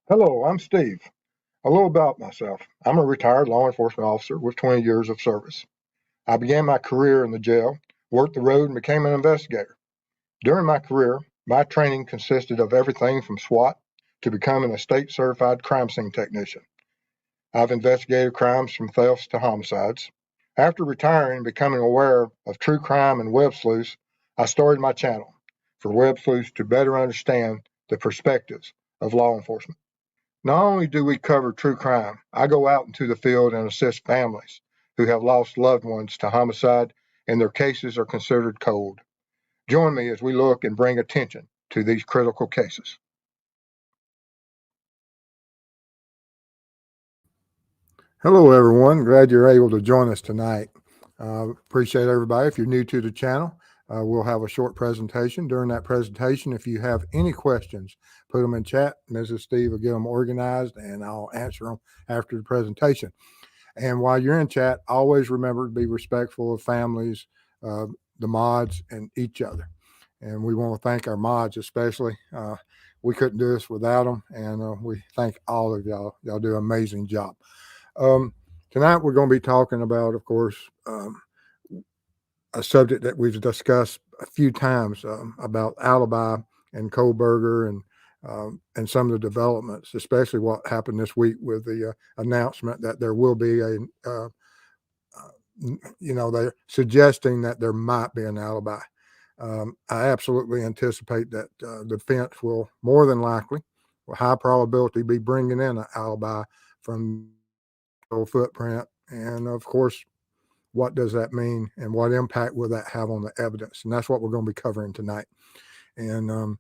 Hello, I'm Steve. A little about myself. I'm a retired law enforcement officer with 20 years of service. I began my career in the jail, worked the road, and became an investigator. During my career, my training consisted of everything from SWAT to becoming a state certified crime scene technician. I've investigated crimes from thefts to homicides. After retiring and becoming aware of true crime and web sleuths, I started my channel for web sleuths to better understand the perspectives of law enforcement. Not only do we cover true crime, I go out into the field and assist families who have lost loved ones to homicide and their cases are considered cold. Join me as we look and bring attention to these critical cases. Hello, everyone. Glad you're able to join us tonight. Appreciate everybody. If you're new to the channel, we'll have a short presentation. During that presentation, if you have any questions, put them in chat. Mrs. Steve will get them organized and I'll answer them after the presentation. And while you're in chat, always remember to be respectful of families, the mods, and each other. And we want to thank our mods especially. We couldn't do this without them, and we thank all of y'all. Y'all do an amazing job. Tonight we're going to be talking about, of course, a subject that we've discussed a few times about Alibi and Kohberger and some of the developments, especially what happened this week with the announcement that there will be they're suggesting that there might be an alibi. I absolutely anticipate that the defense will more than likely, with high probability, be bringing in an alibi from footprint. And of course, what does that mean and what impact will that have on the evidence? And that's what we're going to be covering tonight. And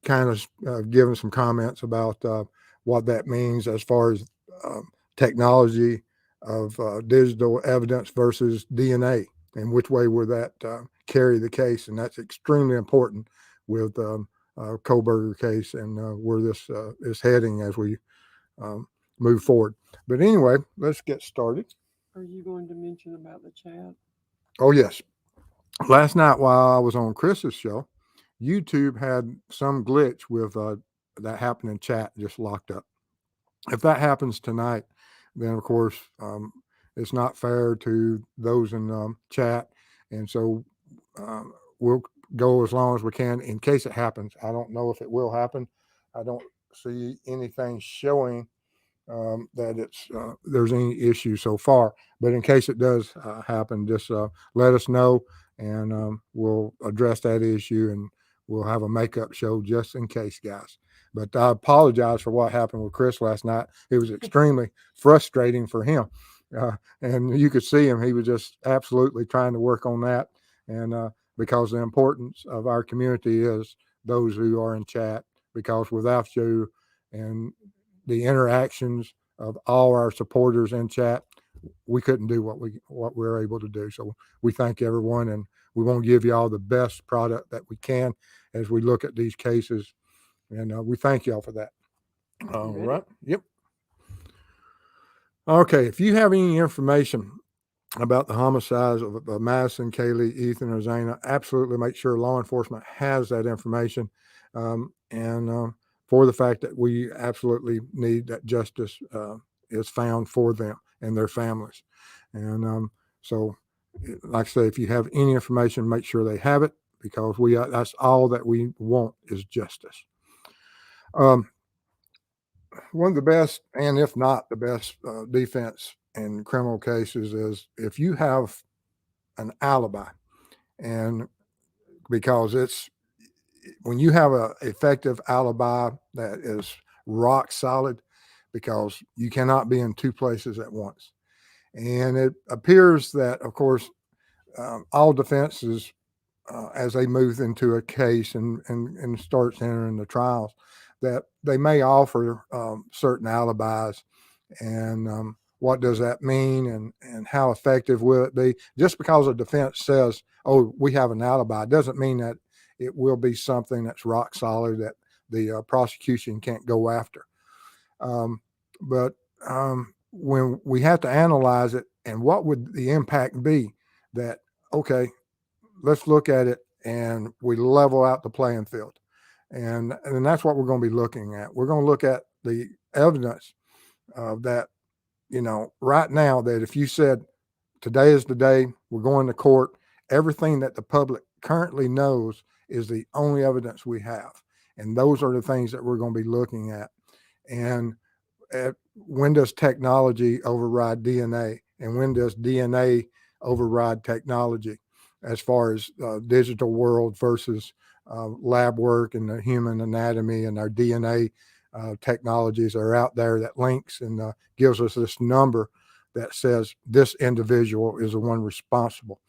kind of giving some comments about what that means as far as technology of digital evidence versus DNA and which way will that carry the case. And that's extremely important with Kohberger case and where this is heading as we move forward. But anyway, let's get started. Are you going to mention about the chat? Oh, yes. Last night while I was on Chris's show, YouTube had some glitch with that happened in chat, just locked up. If that happens tonight, then of course it's not fair to those in chat. And so we'll go as long as we can in case it happens. I don't know if it will happen. I don't see anything showing that there's any issue so far, but in case it does happen, just let us know and we'll address that issue and we'll have a makeup show just in case, guys. But I apologize for what happened with Chris last night. It was extremely frustrating for him, and you could see him. He was just absolutely trying to work on that, and because the importance of our community is those who are in chat, because without you and the interactions of all our supporters in chat, we couldn't do what we're able to do. So we thank everyone, and we want to give you all the best product that we can as we look at these cases. And we thank y'all for that. All right. Yep. Okay. If you have any information about the homicides of Madison, Kaylee, Ethan, or Zana, absolutely make sure law enforcement has that information. And for the fact that we absolutely need that justice is found for them and their families. And so, like I say, if you have any information, make sure they have it, because that's all that we want is justice. One of the best, and if not the best, defense in criminal cases is if you have an alibi, and because it's when you have an effective alibi that is rock solid, because you cannot be in two places at once. And it appears that, of course, all defenses, as they move into a case and starts entering the trials, that they may offer certain alibis. And what does that mean, and how effective will it be? Just because a defense says, oh, we have an alibi, doesn't mean that it will be something that's rock solid that the prosecution can't go after. But when we have to analyze it, and what would the impact be, that, okay, let's look at it and we level out the playing field. And that's what we're going to be looking at. We're going to look at the evidence that, right now, that if you said today is the day we're going to court, everything that the public currently knows is the only evidence we have. And those are the things that we're going to be looking at. And when does technology override DNA? And when does DNA override technology as far as digital world versus lab work and the human anatomy and our DNA technologies are out there that links and gives us this number that says this individual is the one responsible.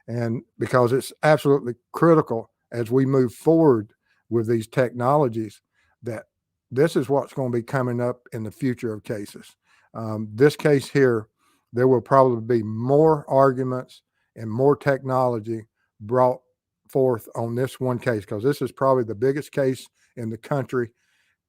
And because it's absolutely critical as we move forward with these technologies that this is what's going to be coming up in the future of cases. This case here, there will probably be more arguments and more technology brought forth on this one case, because this is probably the biggest case in the country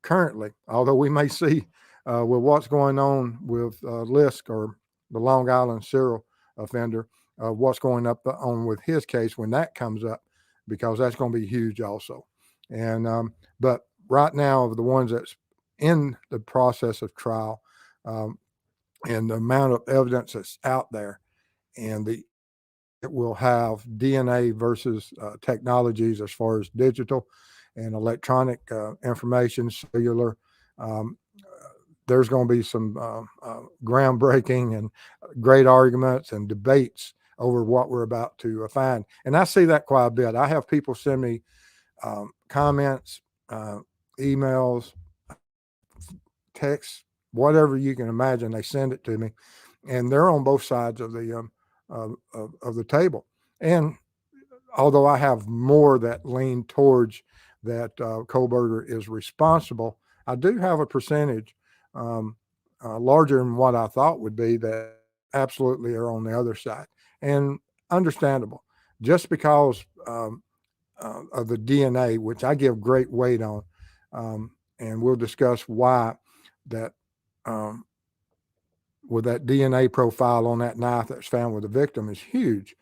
currently, although we may see with what's going on with Lisk, or the Long Island serial offender, what's going on with his case when that comes up, because that's going to be huge also. And but right now, of the ones that's in the process of trial, and the amount of evidence that's out there, and it will have DNA versus technologies as far as digital and electronic information, cellular. There's going to be some groundbreaking and great arguments and debates over what we're about to find. And I see that quite a bit. I have people send me comments, emails, texts, whatever you can imagine. They send it to me, and they're on both sides of the table. And although I have more that lean towards that Kohberger is responsible, I do have a percentage larger than what I thought would be that absolutely are on the other side. And understandable, just because of the DNA, which I give great weight on. And we'll discuss why that with that DNA profile on that knife that's found with the victim is huge.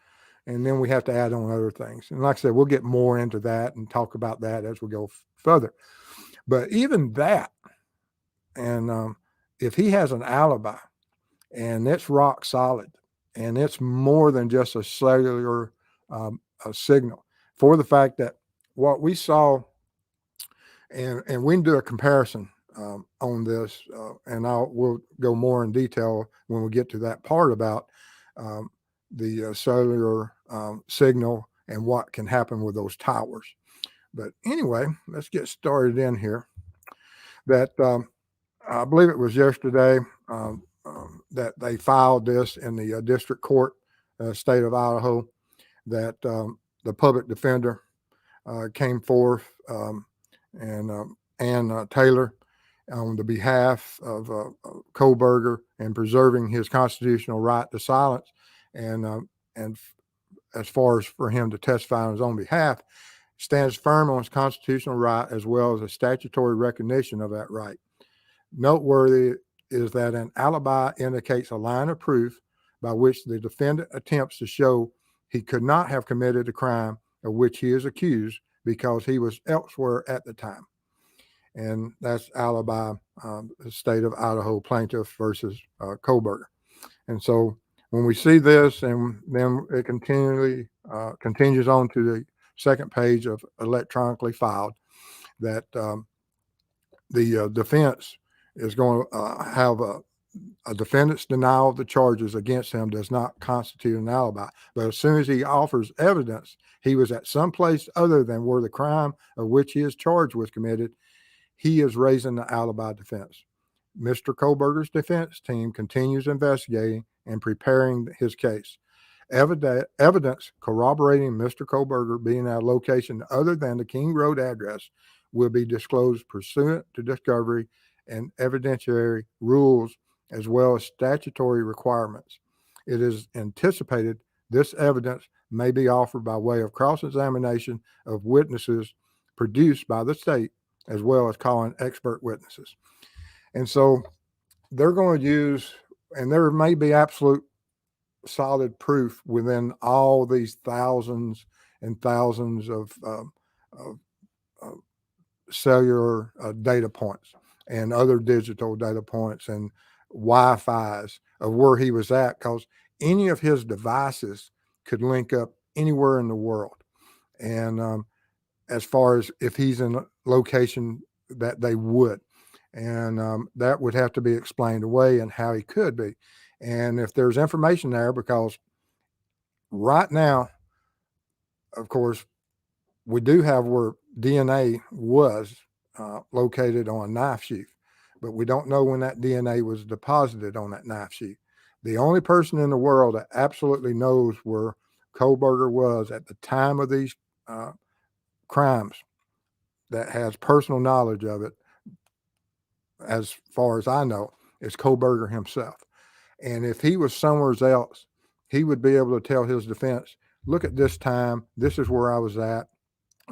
And then we have to add on other things. And like I said, we'll get more into that and talk about that as we go further. But even that, and if he has an alibi and it's rock solid and it's more than just a cellular a signal, for the fact that what we saw, and we can do a comparison on this, and we'll go more in detail when we get to that part about the cellular signal and what can happen with those towers. But anyway, let's get started in here. That I believe it was yesterday that they filed this in the district court, state of Idaho, that the public defender came forth, and Ann Taylor, on the behalf of Kohberger, and preserving his constitutional right to silence, and as far as for him to testify on his own behalf, stands firm on his constitutional right as well as a statutory recognition of that right. Noteworthy is that an alibi indicates a line of proof by which the defendant attempts to show he could not have committed the crime of which he is accused because he was elsewhere at the time. And that's Alibi, the state of Idaho plaintiff versus Kohberger. And so when we see this, and then it continues on to the second page of electronically filed, that the defense is going to have a defendant's denial of the charges against him does not constitute an alibi. But as soon as he offers evidence he was at some place other than where the crime of which he is charged was committed, he is raising the alibi defense. Mr. Kohberger's defense team continues investigating and preparing his case. Evidence corroborating Mr. Kohberger being at a location other than the King Road address will be disclosed pursuant to discovery and evidentiary rules, as well as statutory requirements. It is anticipated this evidence may be offered by way of cross-examination of witnesses produced by the state, as well as calling expert witnesses. And so they're going to use, and there may be absolute solid proof within all these thousands and thousands of cellular data points and other digital data points and Wi-Fi's of where he was at, because any of his devices could link up anywhere in the world. And as far as if he's in a location that they would, and that would have to be explained away and how he could be. And if there's information there, because right now, of course, we do have where DNA was located on a knife sheath, but we don't know when that DNA was deposited on that knife sheath. The only person in the world that absolutely knows where Kohberger was at the time of these crimes, that has personal knowledge of it, as far as I know, is Kohberger himself. And if he was somewhere else, he would be able to tell his defense, look at this time, this is where I was at,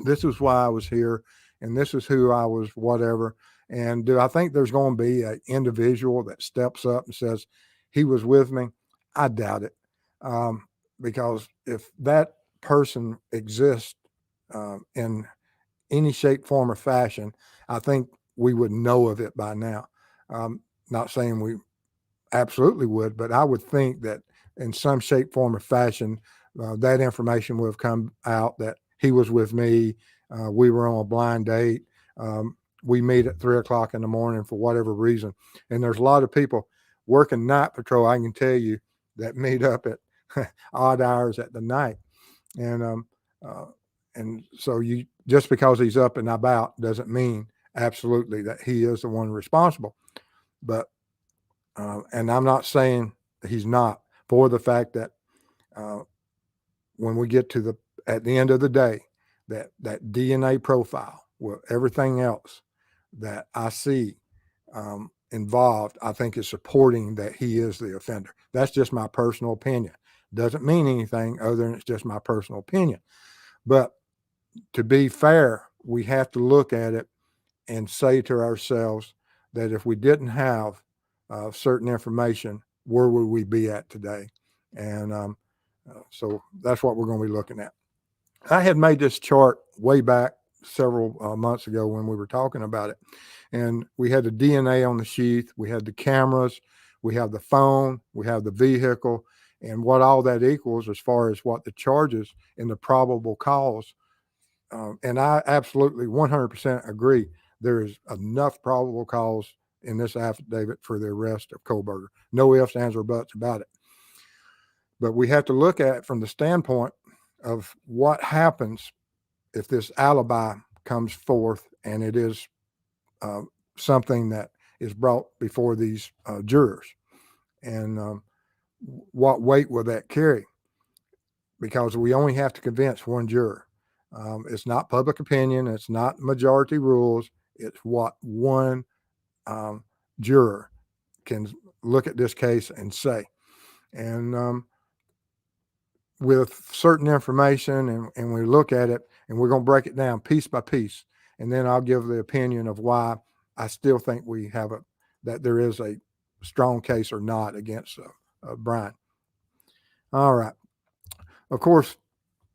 this is why I was here, and this is who I was, whatever. And do I think there's going to be an individual that steps up and says, he was with me? I doubt it. Because if that person exists in any shape, form, or fashion, I think we would know of it by now. Not saying we absolutely would, but I would think that in some shape, form, or fashion, that information would have come out that he was with me. We were on a blind date. We meet at 3:00 in the morning for whatever reason. And there's a lot of people working night patrol, I can tell you, that meet up at odd hours at the night. And and so you, just because he's up and about doesn't mean absolutely that he is the one responsible. But and I'm not saying he's not, for the fact that when we get to at the end of the day, that DNA profile with everything else that I see involved, I think is supporting that he is the offender. That's just my personal opinion. Doesn't mean anything other than it's just my personal opinion. But to be fair, we have to look at it and say to ourselves that if we didn't have certain information, where would we be at today? And so that's what we're going to be looking at. I had made this chart way back several months ago when we were talking about it. And we had the DNA on the sheath, we had the cameras, we have the phone, we have the vehicle, and what all that equals as far as what the charges and the probable cause. And I absolutely 100% agree. There is enough probable cause in this affidavit for the arrest of Kohberger. No ifs, ands, or buts about it. But we have to look at it from the standpoint of what happens if this alibi comes forth and it is something that is brought before these jurors. And what weight will that carry? Because we only have to convince one juror. It's not public opinion. It's not majority rules. It's what one juror can look at this case and say. And with certain information, and we look at it, and we're going to break it down piece by piece. And then I'll give the opinion of why I still think we have that there is a strong case or not against Brian. All right. Of course,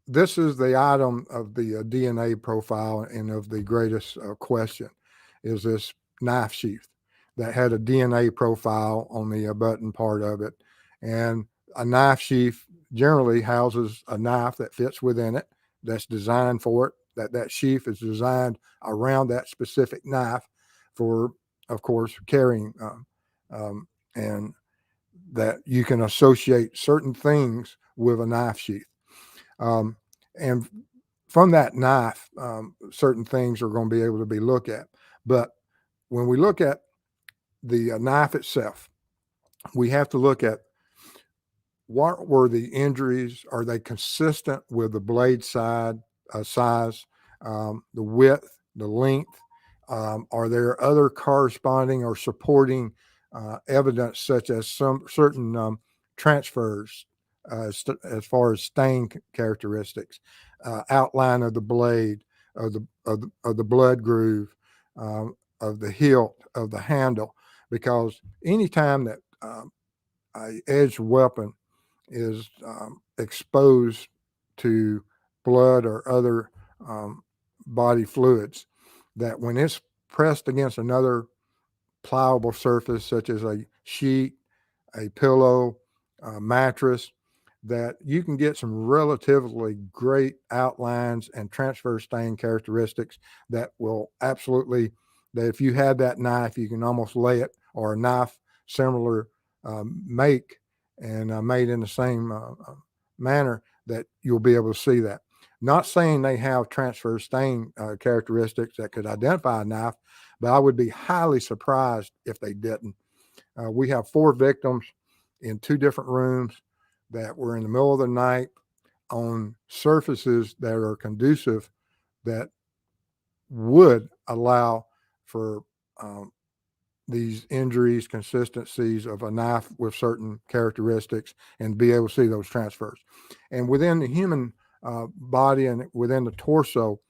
this is the item of the DNA profile and of the greatest question is this knife sheath that had a DNA profile on the button part of it. And a knife sheath generally houses a knife that fits within it, that's designed for it, that sheath is designed around that specific knife for, of course, carrying, and that you can associate certain things with a knife sheath. And from that knife, certain things are going to be able to be looked at. But when we look at the knife itself, we have to look at what were the injuries? Are they consistent with the blade size, the width, the length? Are there other corresponding or supporting evidence, such as some certain transfers as far as stain characteristics, outline of the blade, of the blood groove, of the hilt, of the handle? Because anytime that a edged weapon is exposed to blood or other body fluids, that when it's pressed against another pliable surface, such as a sheet, a pillow, a mattress, that you can get some relatively great outlines and transfer stain characteristics that will absolutely, that if you had that knife, you can almost lay it, or a knife similar make and made in the same manner, that you'll be able to see that. Not saying they have transfer stain characteristics that could identify a knife, but I would be highly surprised if they didn't. We have 4 victims in 2 different rooms that were in the middle of the night on surfaces that are conducive, that would allow for these injuries, consistencies of a knife with certain characteristics, and be able to see those transfers. And within the human body and within the torso,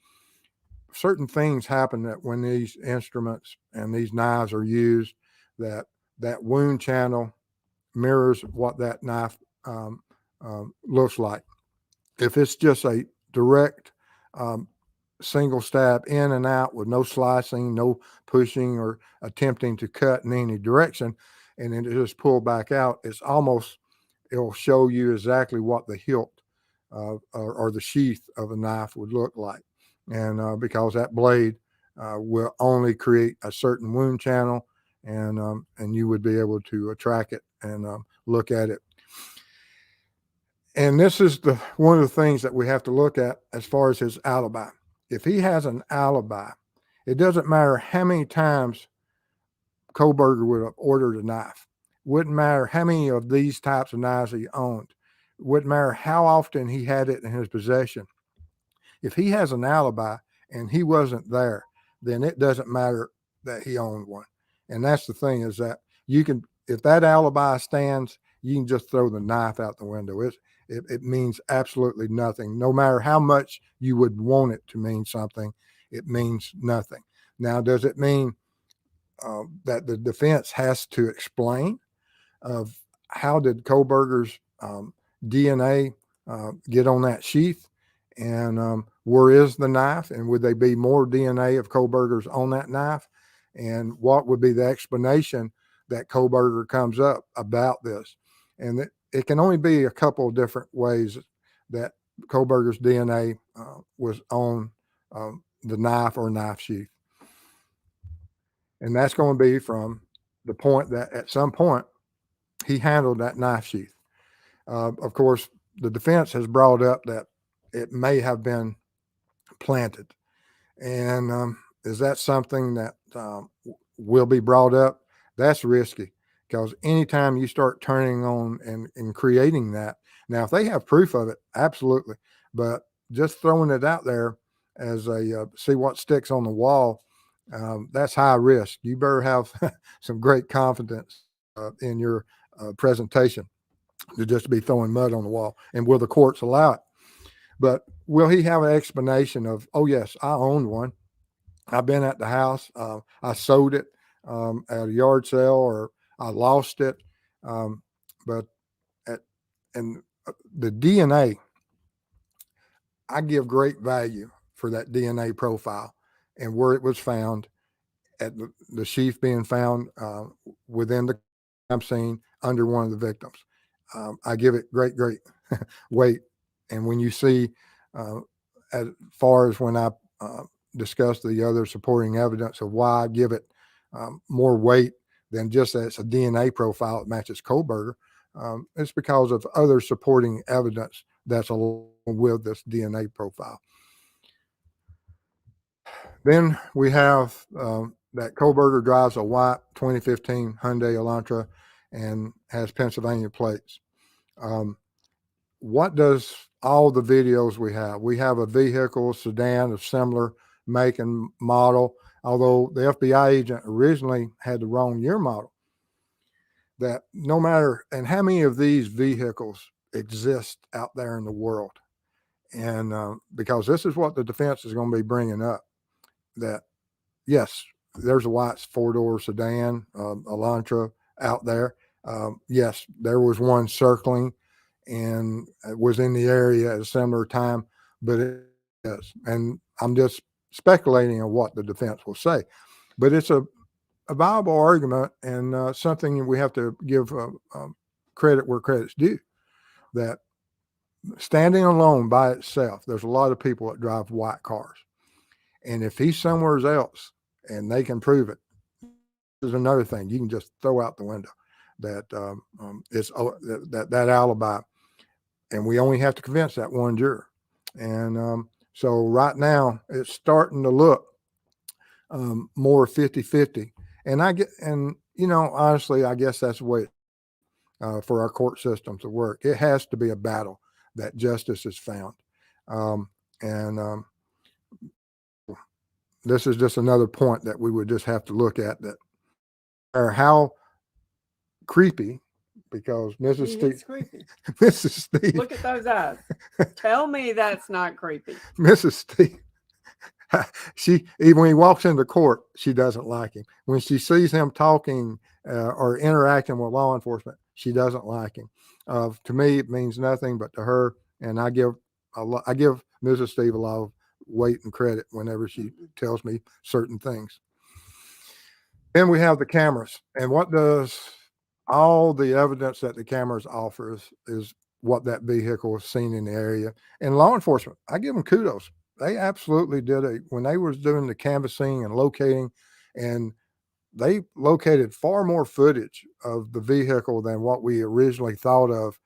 certain things happen that when these instruments and these knives are used, that wound channel mirrors what that knife looks like. If it's just a direct single stab in and out with no slicing, no pushing or attempting to cut in any direction, and then it just pull back out, it'll show you exactly what the hilt or the sheath of a knife would look like. And because that blade will only create a certain wound channel, and you would be able to track it and look at it. And this is one of the things that we have to look at as far as his alibi. If he has an alibi, it doesn't matter how many times Kohberger would have ordered a knife. Wouldn't matter how many of these types of knives he owned. Wouldn't matter how often he had it in his possession. If he has an alibi and he wasn't there, then it doesn't matter that he owned one. And that's the thing, is that if that alibi stands, you can just throw the knife out the window. It means absolutely nothing. No matter how much you would want it to mean something, it means nothing. Now, does it mean that the defense has to explain of how did Kohberger's DNA get on that sheath, and where is the knife, and would there be more DNA of Kohberger's on that knife, and what would be the explanation that Kohberger comes up about this? And it can only be a couple of different ways that Kohberger's DNA was on the knife or knife sheath. And that's going to be from the point that at some point he handled that knife sheath. Of course, the defense has brought up that it may have been planted. And is that something that will be brought up? That's risky, because anytime you start turning on and creating that, now if they have proof of it, absolutely. But just throwing it out there as a see what sticks on the wall, that's high risk. You better have some great confidence in your presentation to just be throwing mud on the wall. And will the courts allow it? But will he have an explanation of, oh, yes, I owned one. I've been at the house. I sold it at a yard sale, or I lost it. But the DNA, I give great value for that DNA profile and where it was found, at the sheath being found within the crime scene under one of the victims. I give it great weight. And when you see, as far as when I discuss the other supporting evidence of why I give it more weight than just that it's a DNA profile that matches Kohberger, it's because of other supporting evidence that's along with this DNA profile. Then we have that Kohberger drives a white 2015 Hyundai Elantra and has Pennsylvania plates. What does all the videos we have? We have a vehicle sedan of similar make and model, although the FBI agent originally had the wrong year model. That no matter, and how many of these vehicles exist out there in the world? And because this is what the defense is going to be bringing up, that yes, there's a white 4-door sedan, Elantra out there. Yes, there was one circling and it was in the area at a similar time, but it is. And I'm just speculating on what the defense will say, but it's a viable argument and something we have to give credit where credit's due. That standing alone by itself, there's a lot of people that drive white cars, and if he's somewhere else and they can prove it, there's another thing you can just throw out the window. That it's that alibi, and we only have to convince that one juror. And so right now it's starting to look more 50-50. And honestly, I guess that's the way for our court system to work. It has to be a battle that justice is found. And this is just another point that we would just have to look at, that or how creepy, because Mrs. Steve, It's creepy. Mrs. Steve, Look at those eyes. Tell me that's not creepy. Mrs. Steve, even when he walks into court, she doesn't like him. When she sees him talking or interacting with law enforcement, she doesn't like him. To me, it means nothing, but to her, and I give Mrs. Steve a lot of weight and credit whenever she tells me certain things. Then we have the cameras, and what does all the evidence that the cameras offers is what that vehicle was seen in the area. And law enforcement, I give them kudos. They absolutely did it when they was doing the canvassing and locating, and they located far more footage of the vehicle than what we originally thought of.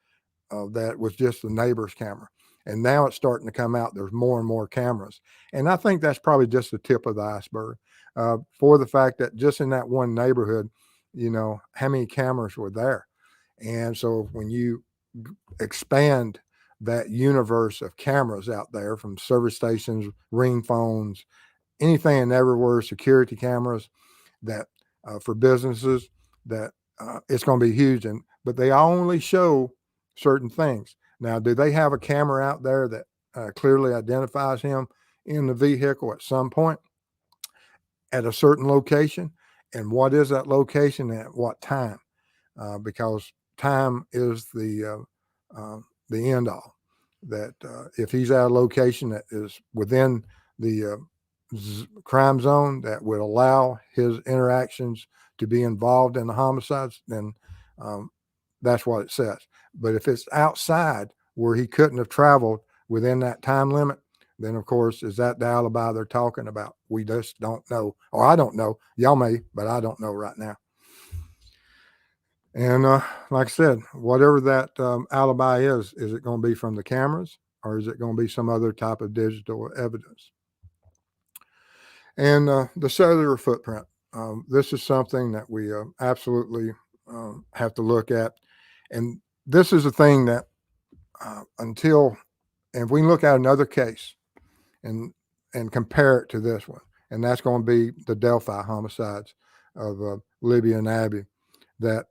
That was just the neighbor's camera. And now it's starting to come out. There's more and more cameras. And I think that's probably just the tip of the iceberg for the fact that just in that one neighborhood, how many cameras were there. And so when you expand that universe of cameras out there, from service stations, ring phones, anything and everywhere, security cameras, that for businesses, that it's going to be huge. But they only show certain things. Now, do they have a camera out there that clearly identifies him in the vehicle at some point at a certain location? And what is that location and at what time? Because time is the end all. That if he's at a location that is within the crime zone that would allow his interactions to be involved in the homicides, then that's what it says. But if it's outside where he couldn't have traveled within that time limit, then of course, is that the alibi they're talking about? We just don't know, or I don't know. Y'all may, but I don't know right now. And like I said, whatever that alibi is it going to be from the cameras, or is it going to be some other type of digital evidence? And the cellular footprint. This is something that we absolutely have to look at. And this is a thing that if we look at another case and compare it to this one, and that's going to be the Delphi homicides of Libby and Abby, that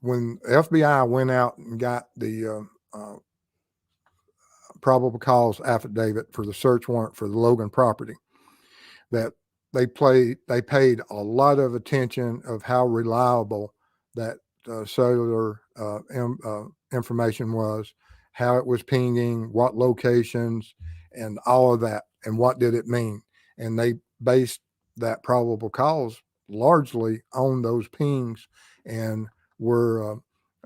when FBI went out and got the probable cause affidavit for the search warrant for the Logan property, that they paid a lot of attention of how reliable that cellular information was, how it was pinging, what locations, and all of that, and what did it mean. And they based that probable cause largely on those pings and where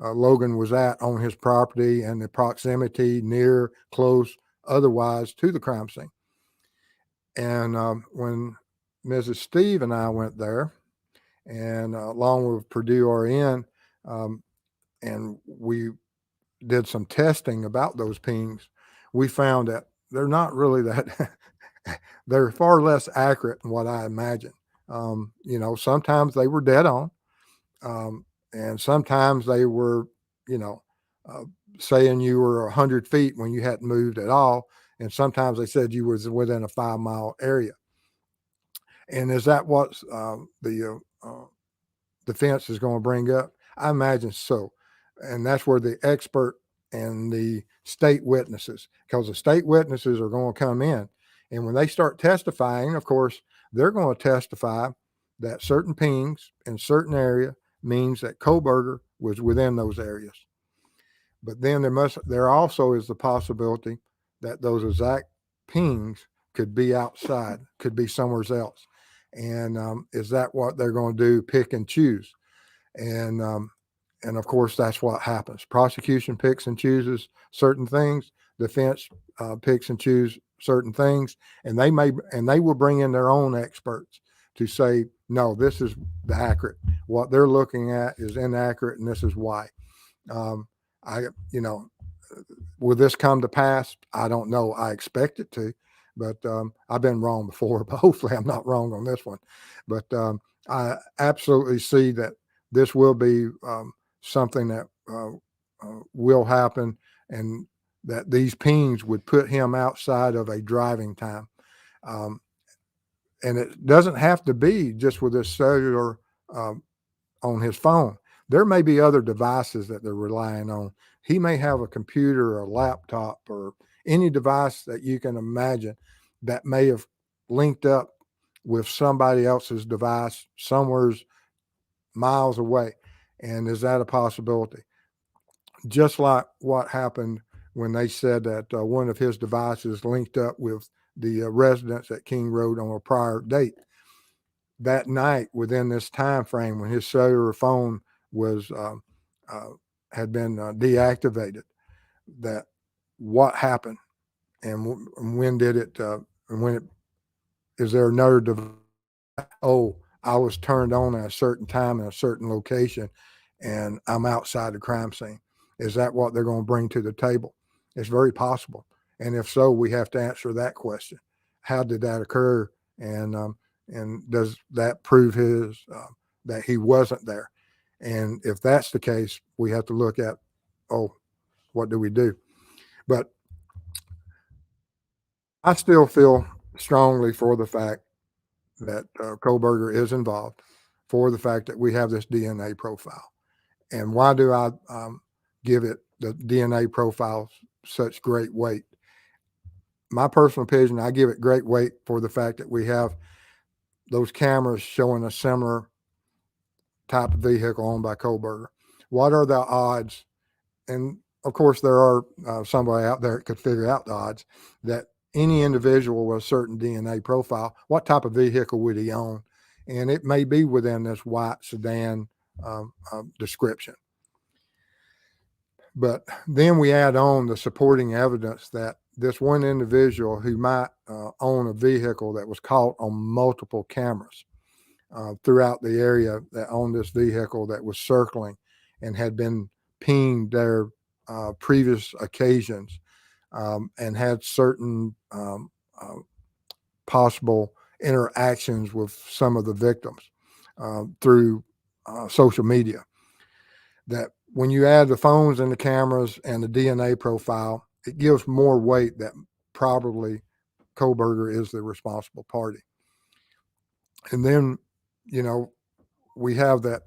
Logan was at on his property and the proximity, near, close, otherwise, to the crime scene. And when Mrs. Steve and I went there, and along with Purdue RN, and we did some testing about those pings, we found that they're not really that, they're far less accurate than what I imagined. Sometimes they were dead on, and sometimes they were, saying you were 100 feet when you hadn't moved at all. And sometimes they said you was within a 5-mile area. And is that what the defense is going to bring up? I imagine so. And that's where the expert and the state witnesses, because the state witnesses are going to come in. And when they start testifying, of course, they're going to testify that certain pings in certain area means that Kohberger was within those areas. But then there also is the possibility that those exact pings could be outside, could be somewhere else. And is that what they're going to do? Pick and choose. And of course, that's what happens. Prosecution picks and chooses certain things. Defense picks and chooses certain things, and they will bring in their own experts to say, no, this is the accurate. What they're looking at is inaccurate, and this is why. I, you know, will this come to pass? I don't know. I expect it to, but I've been wrong before. But hopefully, I'm not wrong on this one. But I absolutely see that this will be something that will happen, and that these pings would put him outside of a driving time. And it doesn't have to be just with this cellular on his phone. There may be other devices that they're relying on. He may have a computer or a laptop or any device that you can imagine that may have linked up with somebody else's device somewhere miles away. And is that a possibility? Just like what happened when they said that one of his devices linked up with the residents at King Road on a prior date. That night, within this time frame, when his cellular phone was had been deactivated, that what happened, and when did it? And when it is there another device? Oh, I was turned on at a certain time in a certain location, and I'm outside the crime scene. Is that what they're going to bring to the table? It's very possible. And if so, we have to answer that question. How did that occur? And does that prove that he wasn't there? And if that's the case, we have to look at, oh, what do we do? But I still feel strongly for the fact that Kohberger is involved, for the fact that we have this DNA profile. And why do I give it the DNA profile such great weight? My personal opinion, I give it great weight for the fact that we have those cameras showing a similar type of vehicle owned by Kohberger. What are the odds? And of course, there are somebody out there that could figure out the odds that any individual with a certain DNA profile, what type of vehicle would he own? And it may be within this white sedan description. But then we add on the supporting evidence that this one individual who might own a vehicle that was caught on multiple cameras throughout the area that owned this vehicle that was circling and had been pinged their previous occasions and had certain possible interactions with some of the victims through social media. That when you add the phones and the cameras and the DNA profile, it gives more weight that probably Kohberger is the responsible party. And then, we have that.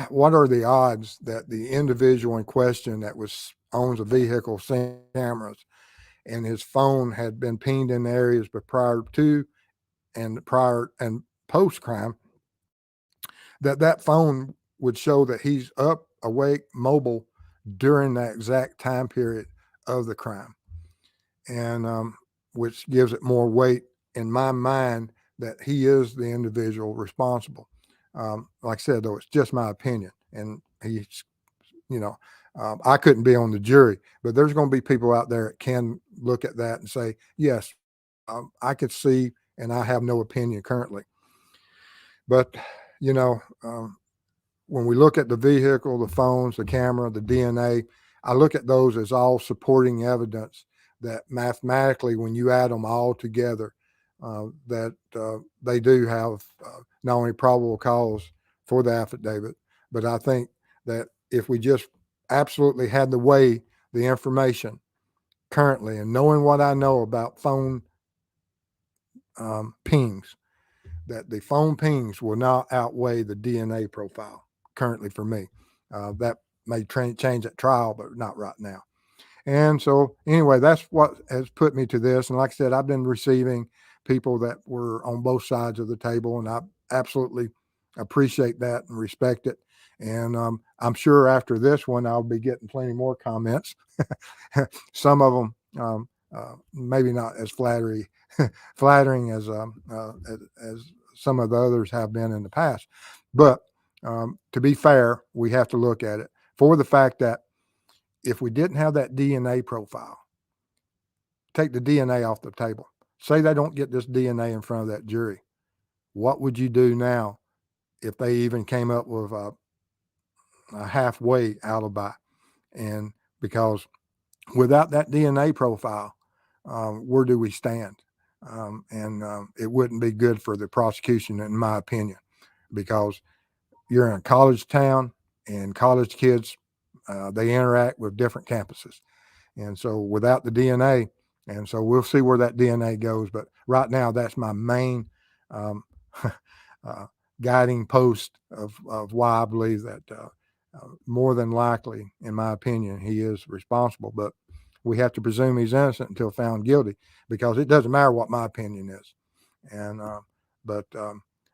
What are the odds that the individual in question that owns a vehicle, seeing cameras, and his phone had been pinged in areas but prior to and post crime, that phone would show that he's up, awake, mobile during that exact time period of the crime, and which gives it more weight in my mind that he is the individual responsible. Like I said, though, it's just my opinion, and he's, I couldn't be on the jury, but there's going to be people out there that can look at that and say, yes, I could see, and I have no opinion currently. But, when we look at the vehicle, the phones, the camera, the DNA, I look at those as all supporting evidence that mathematically, when you add them all together, that they do have not only probable cause for the affidavit, but I think that if we just absolutely had to weigh the information currently and knowing what I know about phone pings, that the phone pings will not outweigh the DNA profile currently for me. That may change at trial, but not right now. And so anyway, that's what has put me to this. And like I said, I've been receiving people that were on both sides of the table, and I absolutely appreciate that and respect it. And I'm sure after this one, I'll be getting plenty more comments. Some of them maybe not as flattering as some of the others have been in the past. But to be fair, we have to look at it for the fact that if we didn't have that DNA profile, take the DNA off the table. Say they don't get this DNA in front of that jury. What would you do now if they even came up with a halfway alibi? And because without that DNA profile, where do we stand? It wouldn't be good for the prosecution, in my opinion, because you're in a college town and college kids, they interact with different campuses. And so without the DNA, and so we'll see where that DNA goes. But right now, that's my main guiding post of why I believe that more than likely, in my opinion, he is responsible. But we have to presume he's innocent until found guilty, because it doesn't matter what my opinion is. And but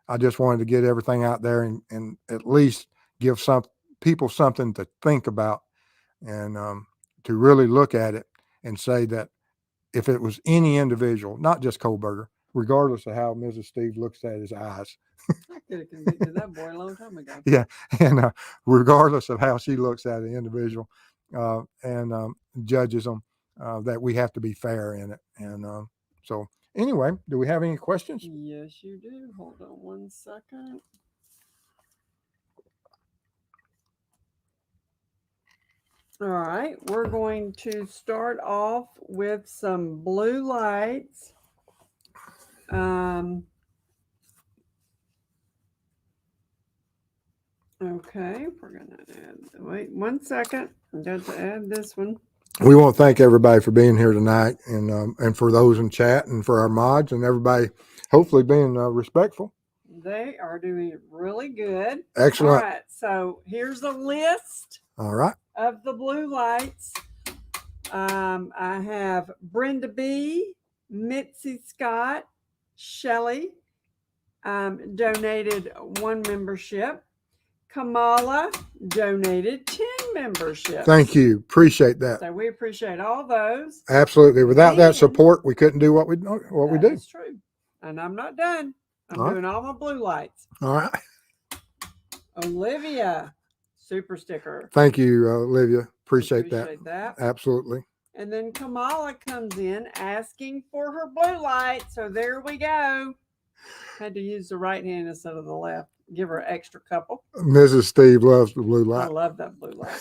I just wanted to get everything out there and at least give some people something to think about, and to really look at it and say that if it was any individual, not just Kohberger, regardless of how Mrs. Steve looks at his eyes. I could have convicted that boy a long time ago. Yeah, and regardless of how she looks at an individual and judges them, that we have to be fair in it. And so anyway, do we have any questions? Yes, you do. Hold on one second. All right, we're going to start off with some blue lights. Okay, we're gonna add, wait 1 second. I got to add this one. We want to thank everybody for being here tonight, and for those in chat, and for our mods, and everybody hopefully being respectful. They are doing really good. Excellent. All right, so here's a list. All right. Of the blue lights. I have Brenda B, Mitzi Scott, Shelley donated 1 membership. Kamala donated 10 memberships. Thank you. Appreciate that. So we appreciate all those. Absolutely. Without that support, we couldn't do what we do. That's true. And I'm not done. I'm all doing all my blue lights. All right. Olivia, super sticker. Thank you, Olivia. Appreciate that. Absolutely. And then Kamala comes in asking for her blue light. So there we go. Had to use the right hand instead of the left. Give her an extra couple. Mrs. Steve loves the blue light. I love that blue light.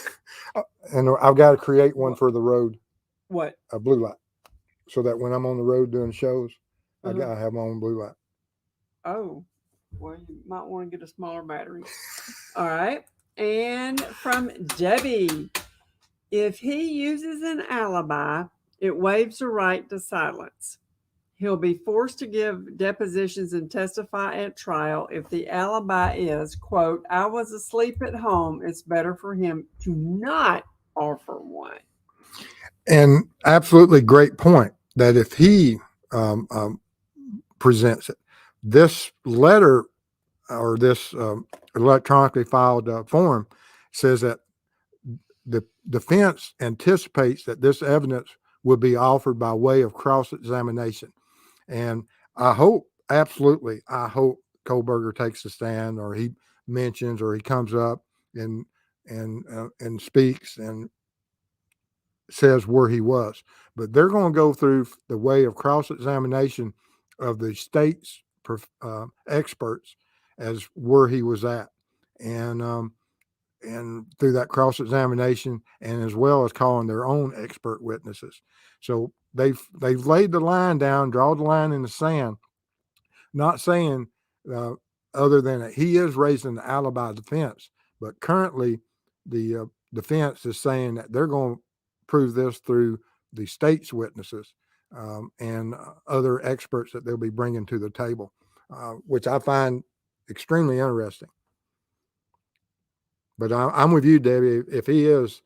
And I've got to create one for the road. What? A blue light. So that when I'm on the road doing shows, I got to have my own blue light. Oh, well, you might want to get a smaller battery. All right. And from Debbie, if he uses an alibi, it waives the right to silence. He'll be forced to give depositions and testify at trial if the alibi is, quote, I was asleep at home. It's better for him to not offer one. And absolutely great point that if he presents it, this letter or this electronically filed form says that the defense anticipates that this evidence will be offered by way of cross-examination. And I hope Kohberger takes the stand, or he mentions, or he comes up and speaks and says where he was. But they're going to go through the way of cross-examination of the state's experts as where he was at, and through that cross-examination, and as well as calling their own expert witnesses. So they've laid the line down, draw the line in the sand, not saying other than that he is raising the alibi defense, but currently the defense is saying that they're going to prove this through the state's witnesses and other experts that they'll be bringing to the table, which I find extremely interesting. But I'm with you, Debbie. If he is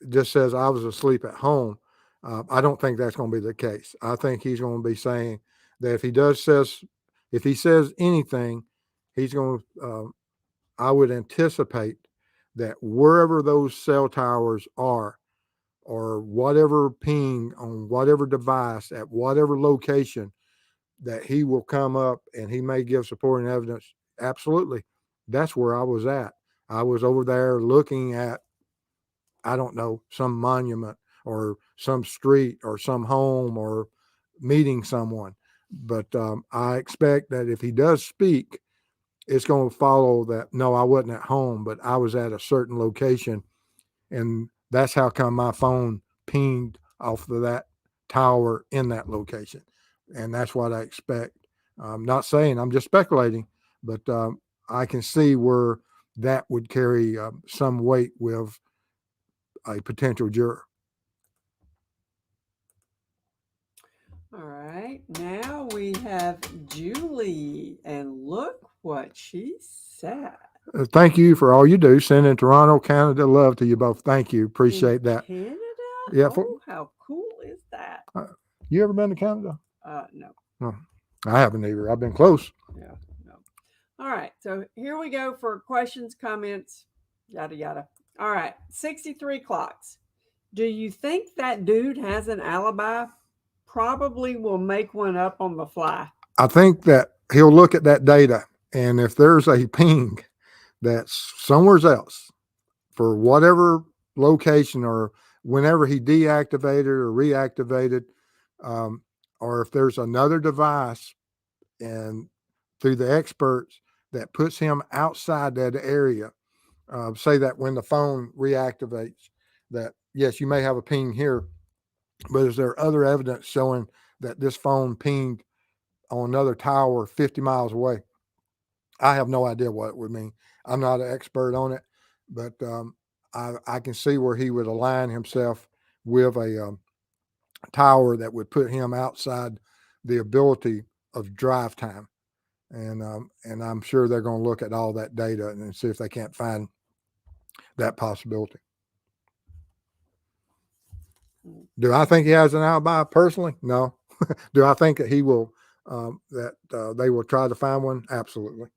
just says I was asleep at home, I don't think that's going to be the case. I think he's going to be saying that if he says anything, he's going to. I would anticipate that wherever those cell towers are or whatever ping on whatever device at whatever location, that he will come up and he may give supporting evidence. Absolutely. That's where I was at. I was over there looking at, I don't know, some monument or some street or some home or meeting someone. But I expect that if he does speak, it's going to follow that, no, I wasn't at home, but I was at a certain location. And that's how come my phone pinged off of that tower in that location. And that's what I expect. I'm not saying, I'm just speculating, but I can see where that would carry some weight with a potential juror. All right. Now we have Julie, and look what she said. Thank you for all you do. Sending Toronto, Canada love to you both. Thank you. Appreciate that. Canada? Yeah. Oh, how cool is that? You ever been to Canada? No. No, I haven't either. I've been close. Yeah, no. All right. So here we go for questions, comments, yada, yada. All right. 63 clocks. Do you think that dude has an alibi? Probably will make one up on the fly. I think that he'll look at that data, and if there's a ping that's somewhere else for whatever location, or whenever he deactivated or reactivated, or if there's another device and through the experts that puts him outside that area, say that when the phone reactivates, that yes, you may have a ping here, but is there other evidence showing that this phone pinged on another tower 50 miles away? I have no idea what it would mean. I'm not an expert on it, but I can see where he would align himself with a tower that would put him outside the ability of drive time. And I'm sure they're going to look at all that data and see if they can't find that possibility. Do I think he has an alibi personally? No. Do I think that he will, they will try to find one? Absolutely.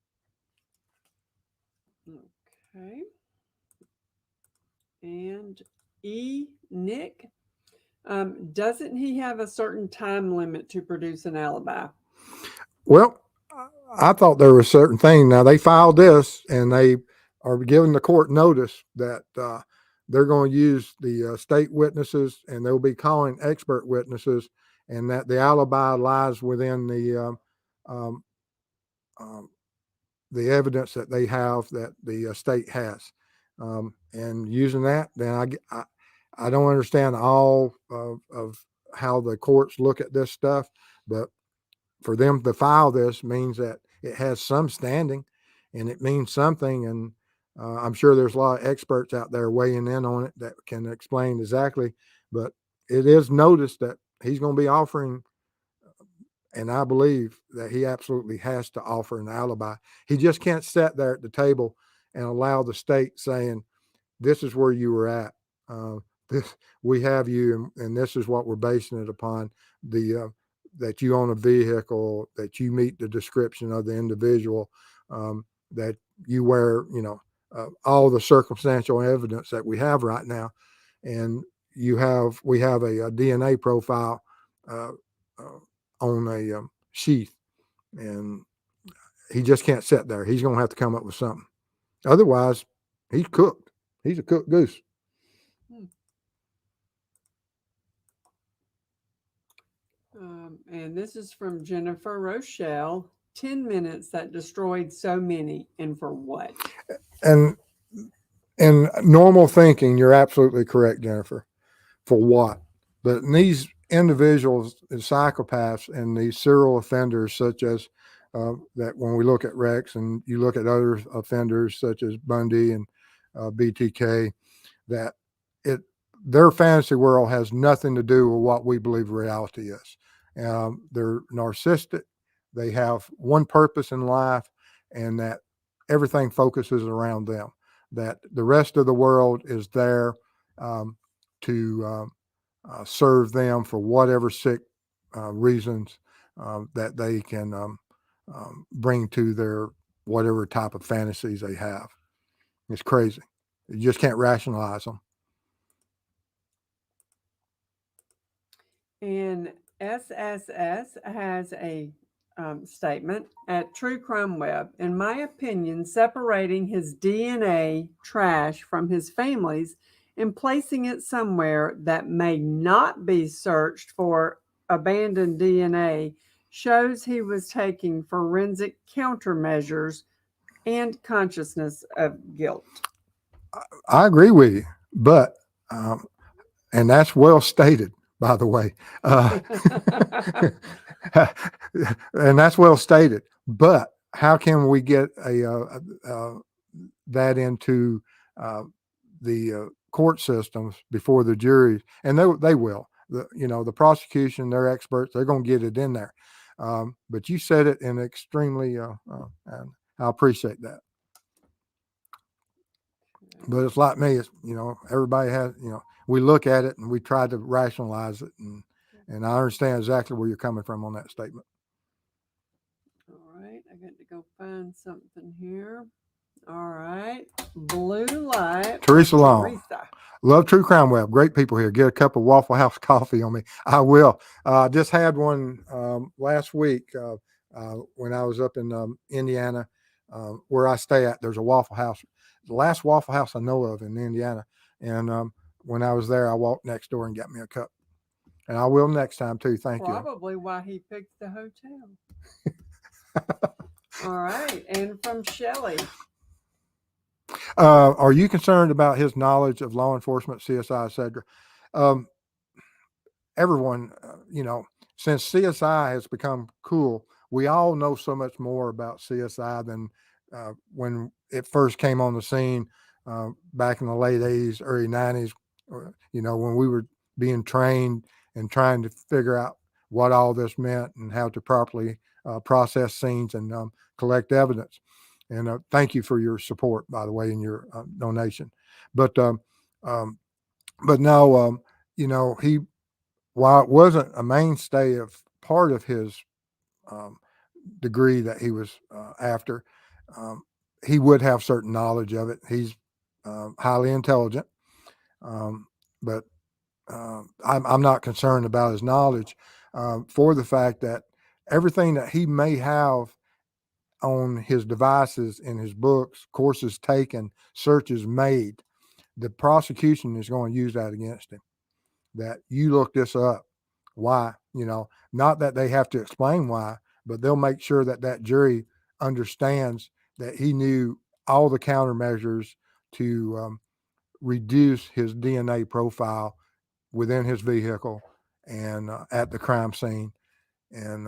Okay. And Nick, doesn't he have a certain time limit to produce an alibi? Well, I thought there was a certain thing. Now they filed this and they are giving the court notice that they're going to use the state witnesses, and they'll be calling expert witnesses, and that the alibi lies within the evidence that they have that the state has, and using that, then I don't understand all of how the courts look at this stuff, but for them to file this means that it has some standing, and it means something. And I'm sure there's a lot of experts out there weighing in on it that can explain exactly, but it is noticed that he's going to be offering, and I believe that he absolutely has to offer an alibi. He just can't sit there at the table and allow the state saying, this is where you were at. This, we have you, and this is what we're basing it upon. That you own a vehicle, that you meet the description of the individual, that you wear, all the circumstantial evidence that we have right now, and we have a DNA profile on a sheath, and he just can't sit there. He's going to have to come up with something. Otherwise, he's cooked. He's a cooked goose. And this is from Jennifer Rochelle. 10 minutes that destroyed so many, and for what? And in normal thinking, you're absolutely correct, Jennifer. For what? But in these individuals, psychopaths, and these serial offenders, such as that, when we look at Rex and you look at other offenders such as Bundy and BTK, that their fantasy world has nothing to do with what we believe reality is. They're narcissistic. They have one purpose in life, and that everything focuses around them. That the rest of the world is there to serve them for whatever sick reasons that they can bring to their whatever type of fantasies they have. It's crazy. You just can't rationalize them. And SSS has a statement at True Crime Web. In my opinion, separating his DNA trash from his family's and placing it somewhere that may not be searched for abandoned DNA shows he was taking forensic countermeasures and consciousness of guilt. I agree with you, but and that's well stated, by the way. And that's well stated. But how can we get that into the court systems before the jury? And they will. The prosecution, they're experts. They're going to get it in there. But you said it in extremely, and I appreciate that. But it's like me. It's everybody has. We look at it and we try to rationalize it, and I understand exactly where you're coming from on that statement. All right, I got to go find something here. All right, Blue Light. Teresa Long. Love True Crime Web. Great people here. Get a cup of Waffle House coffee on me. I will. Just had one last week when I was up in Indiana, where I stay at. There's a Waffle House. The last Waffle House I know of in Indiana. And when I was there, I walked next door and got me a cup. And I will next time too. Thank you. Probably why he picked the hotel. All right. And from Shelley. Are you concerned about his knowledge of law enforcement, CSI, etc.? Everyone, since CSI has become cool, we all know so much more about CSI than when it first came on the scene back in the late 80s, early 90s, when we were being trained and trying to figure out what all this meant and how to properly process scenes and collect evidence. And thank you for your support, by the way, and your donation. But no, he, while it wasn't a mainstay of part of his degree that he was after, he would have certain knowledge of it. He's highly intelligent, but I'm not concerned about his knowledge for the fact that everything that he may have on his devices, in his books, courses taken, searches made, the prosecution is going to use that against him. That you look this up. Why? Not that they have to explain why, but they'll make sure that that jury understands that he knew all the countermeasures to reduce his DNA profile within his vehicle and at the crime scene. And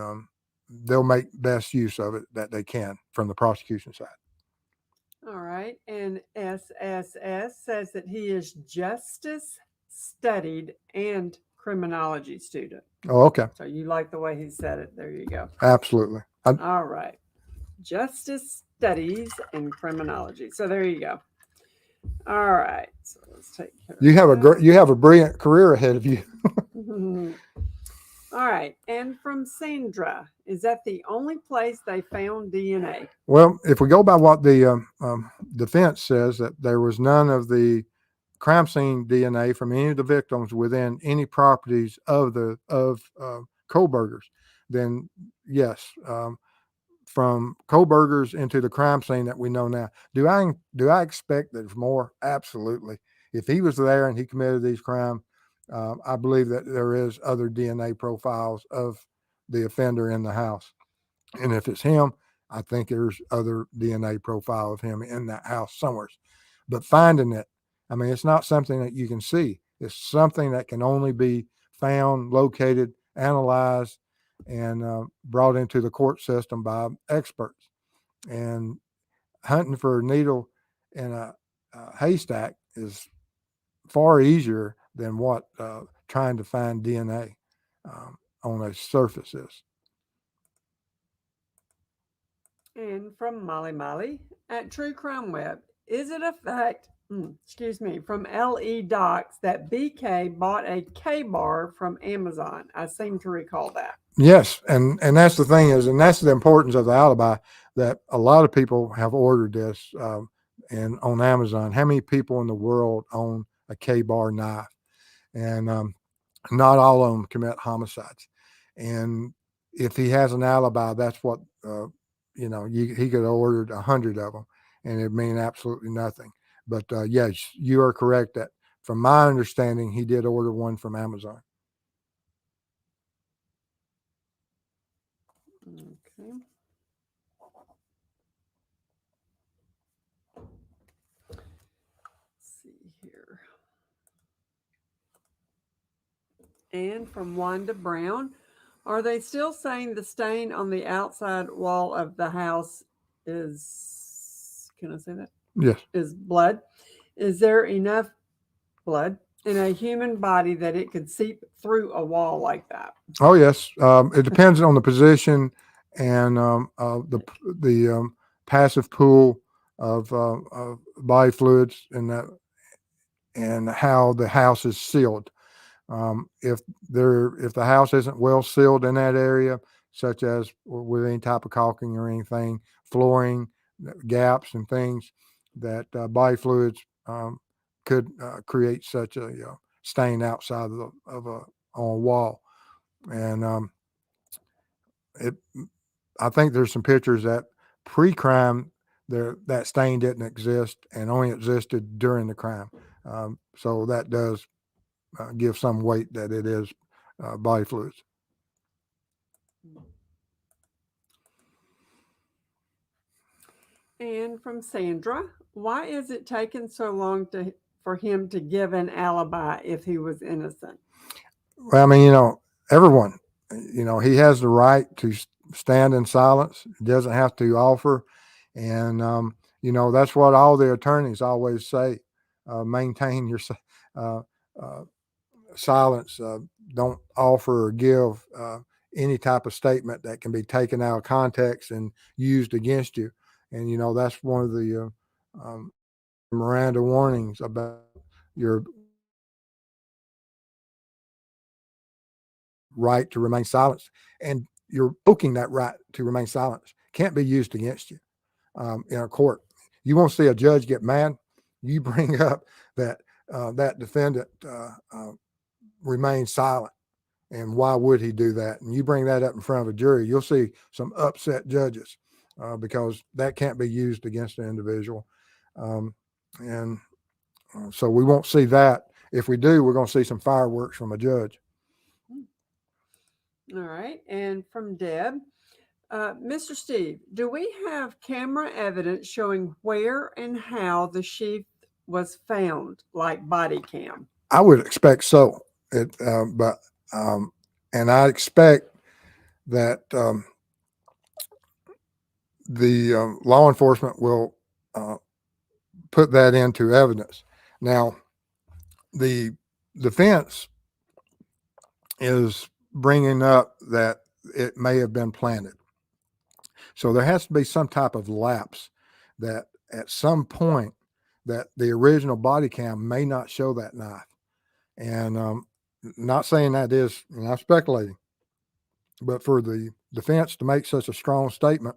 they'll make best use of it that they can from the prosecution side. All right. And SSS says that he is justice studied and criminology student. Oh, okay. So you like the way he said it. There you go. Absolutely. All right. Justice studies and criminology. So there you go. All right. So let's take care you have you have a brilliant career ahead of you. All right. And from Sandra, is that the only place they found DNA? Well, if we go by what the defense says, that there was none of the crime scene DNA from any of the victims within any properties of Kohberger's, then yes, from Kohberger's into the crime scene that we know now. Do I expect there's more? Absolutely. If he was there and he committed these crimes, I believe that there is other DNA profiles of the offender in the house. And if it's him, I think there's other DNA profile of him in that house somewhere. But finding it, I mean, it's not something that you can see. It's something that can only be found, located, analyzed, and brought into the court system by experts. And hunting for a needle in a haystack is far easier than what trying to find DNA on a surface is. And from Molly at True Crime Web, is it a fact, from LE Docs, that BK bought a K-bar from Amazon? I seem to recall that. Yes, and that's the thing is, and that's the importance of the Alibi, that a lot of people have ordered this and on Amazon. How many people in the world own a K-bar knife? And Not all of them commit homicides. And if he has an alibi, that's what, he could have ordered 100 of them and it'd mean absolutely nothing. But yes, you are correct that from my understanding, he did order one from Amazon. Okay. Let's see here. And from Wanda Brown, are they still saying the stain on the outside wall of the house is, can I say that? Yes. Is blood? Is there enough blood in a human body that it could seep through a wall like that? Oh, yes. It depends on the position and the passive pool of body fluids and how the house is sealed. If the house isn't well sealed in that area, such as with any type of caulking or anything, flooring, gaps and things, that body fluids could create such a stain outside of a on a wall. And I think there's some pictures that pre-crime that stain didn't exist and only existed during the crime. So that does give some weight that it is body fluids. And from Sandra, why is it taking so long for him to give an alibi if he was innocent? Well, I mean, everyone, he has the right to stand in silence. He doesn't have to offer. And, that's what all the attorneys always say, maintain your uh, uh, silence. Don't offer or give any type of statement that can be taken out of context and used against you. And that's one of the Miranda warnings about your right to remain silent, and you're poking that right to remain silent can't be used against you in a court. You won't see a judge get mad. You bring up that that defendant remains silent. And why would he do that? And you bring that up in front of a jury, you'll see some upset judges because that can't be used against an individual. And so we won't see that. If we do, we're going to see some fireworks from a judge. All right. And from Deb, Mr. Steve, do we have camera evidence showing where and how the sheath was found, like body cam? I would expect so. And I expect that the law enforcement will put that into evidence. Now, the defense is bringing up that it may have been planted. So there has to be some type of lapse that at some point that the original body cam may not show that knife. And not saying that is, I'm speculating, but for the defense to make such a strong statement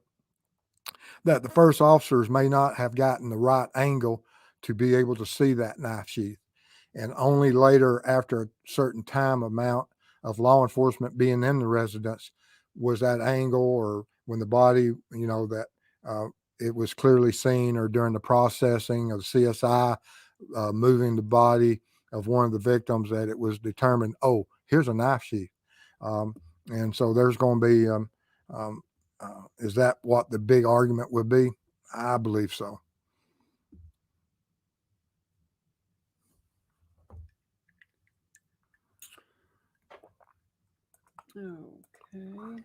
that the first officers may not have gotten the right angle to be able to see that knife sheath. And only later, after a certain time amount of law enforcement being in the residence, was that angle, or when the body, that it was clearly seen, or during the processing of CSI moving the body of one of the victims, that it was determined, oh, here's a knife sheath. And so there's going to be, is that what the big argument would be? I believe so. Okay.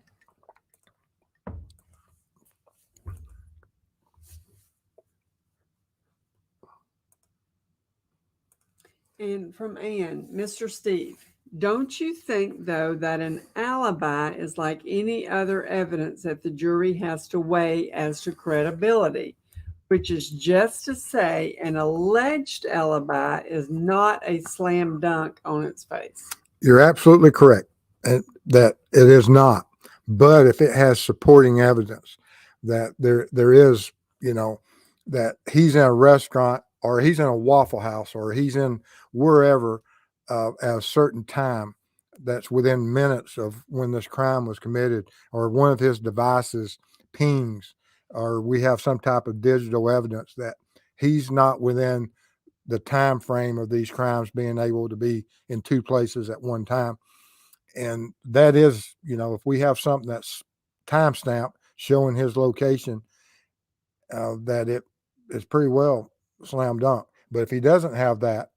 And from Ann, Mr. Steve, don't you think, though, that an alibi is like any other evidence that the jury has to weigh as to credibility, which is just to say an alleged alibi is not a slam dunk on its face? You're absolutely correct that it is not. But if it has supporting evidence that there is, that he's in a restaurant, or he's in a Waffle House, or he's in wherever at a certain time, that's within minutes of when this crime was committed, or one of his devices pings, or we have some type of digital evidence that he's not within the time frame of these crimes being able to be in two places at one time. And that is, if we have something that's timestamp showing his location, that it is pretty well slam dunk. But if he doesn't have that,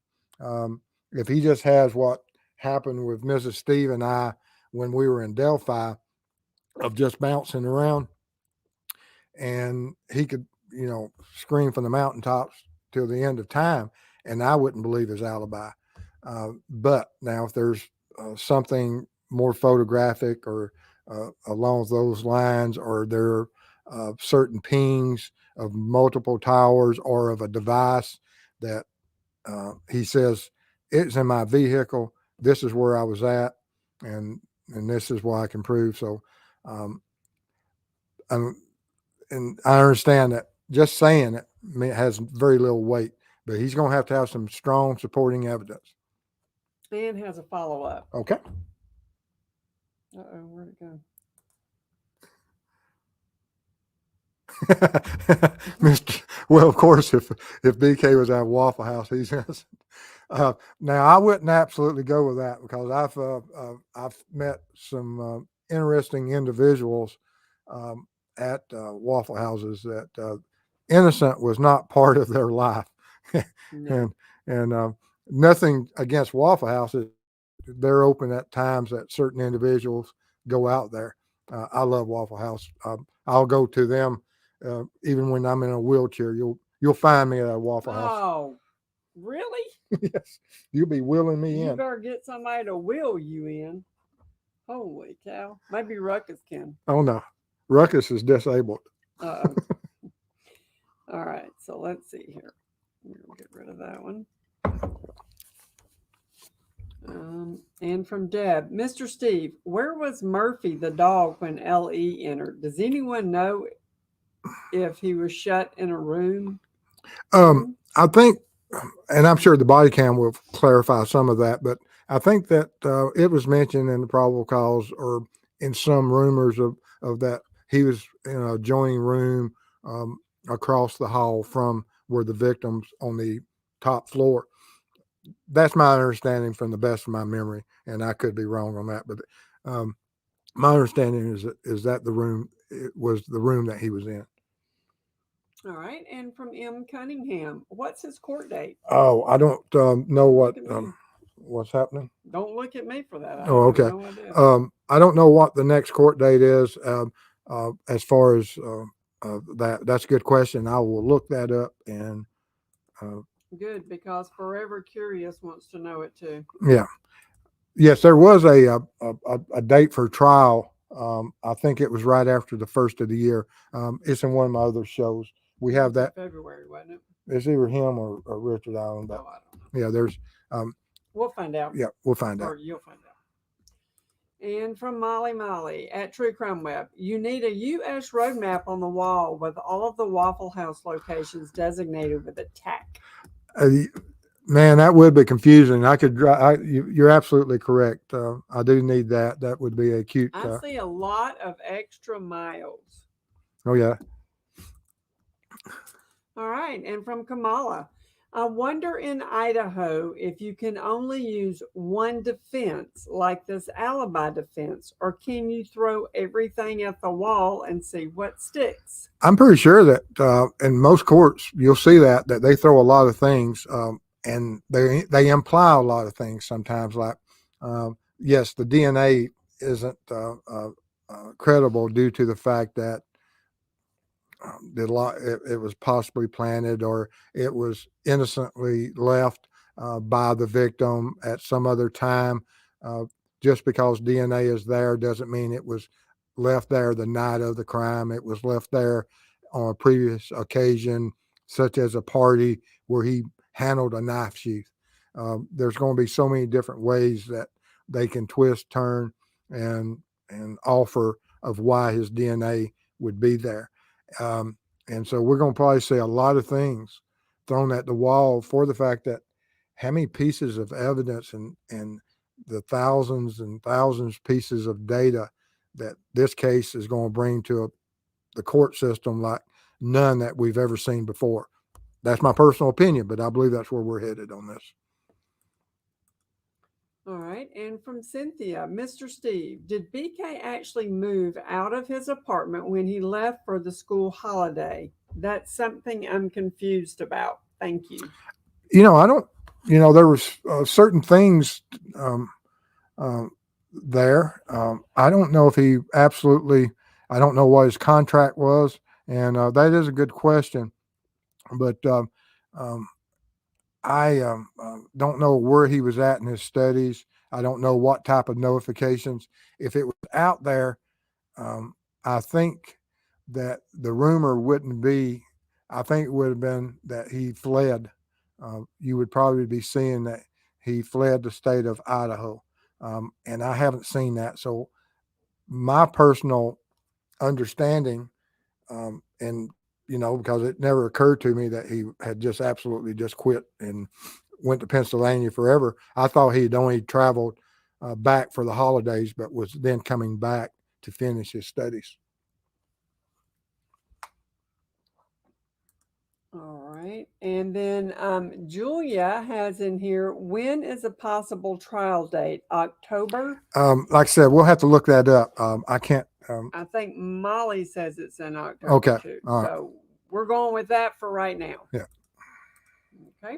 if he just has what happened with Mrs. Steve and I when we were in Delphi, of just bouncing around, and he could, scream from the mountaintops till the end of time, and I wouldn't believe his alibi. But now, if there's something more photographic or along those lines, or there are certain pings of multiple towers or of a device that he says it's in my vehicle, this is where I was at, and this is what I can prove. So, and I understand that just saying it has very little weight, but he's going to have some strong supporting evidence. And has a follow-up. Okay. Uh-oh, where'd it go? Well, of course, if BK was at Waffle House, he's innocent. Now, I wouldn't absolutely go with that, because I've met some interesting individuals at Waffle Houses that innocent was not part of their life. No. and nothing against Waffle Houses. They're open at times that certain individuals go out there. I love Waffle House. I'll go to them even when I'm in a wheelchair. You'll find me at a Waffle House. Oh, really? Yes, you'll be wheeling me You in. better get somebody to wheel you in. Holy cow. Maybe Ruckus can. Oh no, Ruckus is disabled. Uh-oh. All right, so let's see here. We'll get rid of that one. And from Deb, Mr. Steve, where was Murphy the dog when L.E. entered? Does anyone know if he was shut in a room? I think, and I'm sure the body cam will clarify some of that, but I think that it was mentioned in the probable cause, or in some rumors of that he was in a adjoining room across the hall from where the victims on the top floor. That's my understanding from the best of my memory, and I could be wrong on that, but my understanding is that the room, it was the room that he was in. All right, and from M. Cunningham, what's his court date? Oh, I don't know what's happening. Don't look at me for that. I Oh, have okay. no idea. I don't know what the next court date is. As far as that's a good question. I will look that up. And Good, because Forever Curious wants to know it too. yeah, yes, there was a date for trial. I think it was right after the first of the year. It's in one of my other shows. We have that. February, wasn't it? It's either him or Richard Allen. But Oh, I don't know. yeah, there's. We'll find out. Yeah, we'll find out. Or you'll find out. And from Molly at True Crime Web, you need a U.S. road map on the wall with all of the Waffle House locations designated with a tack. Man, that would be confusing. I could. You're absolutely correct. I do need that. That would be a cute. I see a lot of extra miles. Oh yeah. All right, and from Kamala, I wonder in Idaho if you can only use one defense, like this alibi defense, or can you throw everything at the wall and see what sticks? I'm pretty sure that in most courts you'll see that they throw a lot of things, and they imply a lot of things sometimes. Like, yes, the DNA isn't credible due to the fact that it was possibly planted, or it was innocently left by the victim at some other time. Just because DNA is there doesn't mean it was left there the night of the crime. It was left there on a previous occasion, such as a party where he handled a knife sheath. There's going to be so many different ways that they can twist, turn, and offer of why his DNA would be there. And so we're going to probably see a lot of things thrown at the wall for the fact that how many pieces of evidence and the thousands and thousands pieces of data that this case is going to bring to the court system like none that we've ever seen before. That's my personal opinion, but I believe that's where we're headed on this. All right. And from Cynthia, Mr. Steve, did BK actually move out of his apartment when he left for the school holiday? That's something I'm confused about. Thank you. I don't, there was certain things there. I don't know if he absolutely, I don't know what his contract was. And that is a good question. But I don't know where he was at in his studies. I don't know what type of notifications. If it was out there, I think that the rumor wouldn't be, I think it would have been that he fled. You would probably be seeing that he fled the state of Idaho. And I haven't seen that. So my personal understanding, and because it never occurred to me that he had just absolutely just quit and went to Pennsylvania forever. I thought he'd only traveled back for the holidays, but was then coming back to finish his studies. All right. And then Julia has in here, when is a possible trial date? October? Like I said, we'll have to look that up. I can't. I think Molly says it's in October Okay. too. All right. So we're going with that for right now. Yeah. Okay.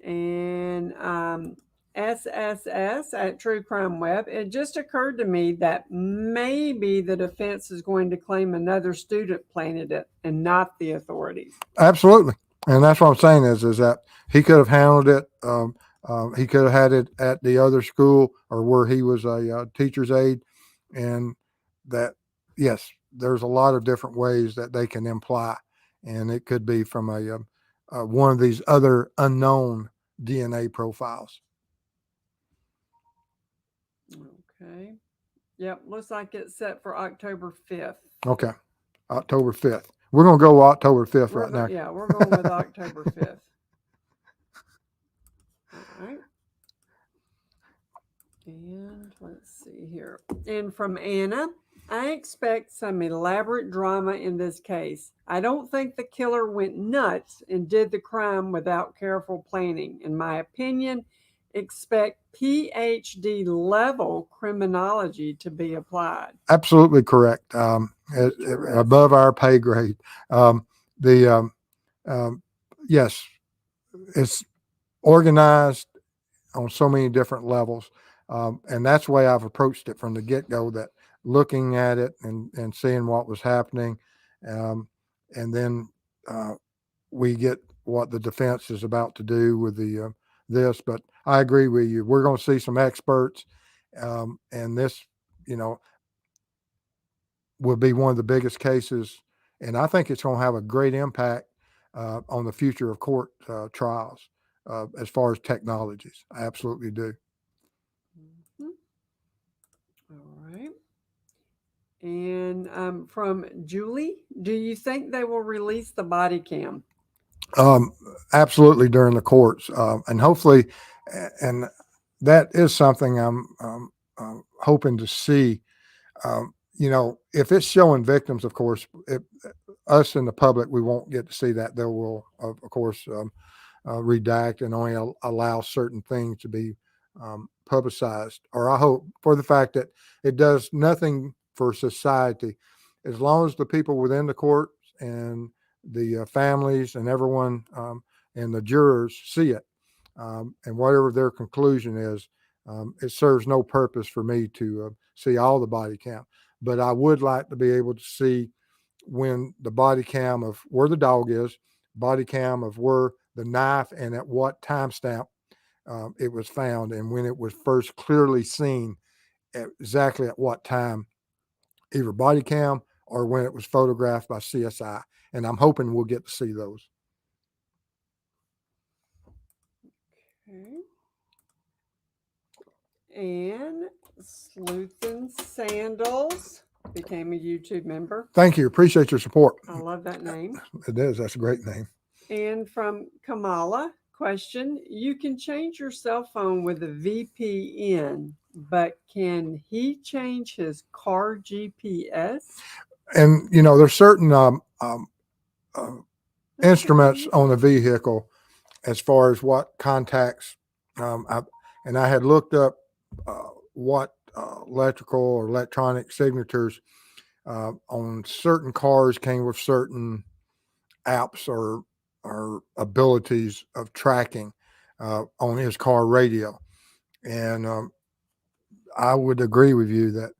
And SSS at True Crime Web, it just occurred to me that maybe the defense is going to claim another student planted it and not the authorities. Absolutely. And that's what I'm saying is that he could have handled it. He could have had it at the other school or where he was a teacher's aide. And that, yes, there's a lot of different ways that they can imply. And it could be from one of these other unknown DNA profiles. Okay. Yep. Looks like it's set for October 5th. Okay. October 5th. We're going to go October 5th right now. Yeah, we're going with October 5th. All right. And let's see here. And from Anna, I expect some elaborate drama in this case. I don't think the killer went nuts and did the crime without careful planning. In my opinion, expect PhD level criminology to be applied. Absolutely correct. Above our pay grade. Yes, it's organized on so many different levels. And that's the way I've approached it from the get-go, that looking at it and seeing what was happening. And then we get what the defense is about to do with this. But I agree with you. We're going to see some experts. And this, will be one of the biggest cases. And I think it's going to have a great impact on the future of court trials as far as technologies. I absolutely do. Mm-hmm. All right. And from Julie, do you think they will release the body cam? Absolutely during the courts. And hopefully, and that is something I'm hoping to see. If it's showing victims, of course, us in the public, we won't get to see that. They will, of course, redact and only allow certain things to be publicized. Or I hope for the fact that it does nothing for society, as long as the people within the court and the families and everyone and the jurors see it, and whatever their conclusion is, it serves no purpose for me to see all the body cam. But I would like to be able to see when the body cam of where the dog is, body cam of where the knife and at what timestamp it was found, and when it was first clearly seen, exactly at what time, either body cam or when it was photographed by CSI. And I'm hoping we'll get to see those. Okay. And Sleuthen Sandals became a YouTube member. Thank you. Appreciate your support. I love that name. It is. That's a great name. And from Kamala, Question: you can change your cell phone with a VPN, but can he change his car GPS? And there's certain uh, instruments on the vehicle as far as what contacts. I had looked up what electrical or electronic signatures on certain cars came with certain apps or abilities of tracking on his car radio. And I would agree with you that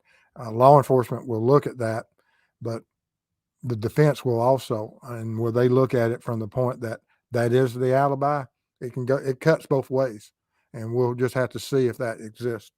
law enforcement will look at that, but the defense will also, and will they look at it from the point that that is the alibi? It cuts both ways, and we'll just have to see if that exists.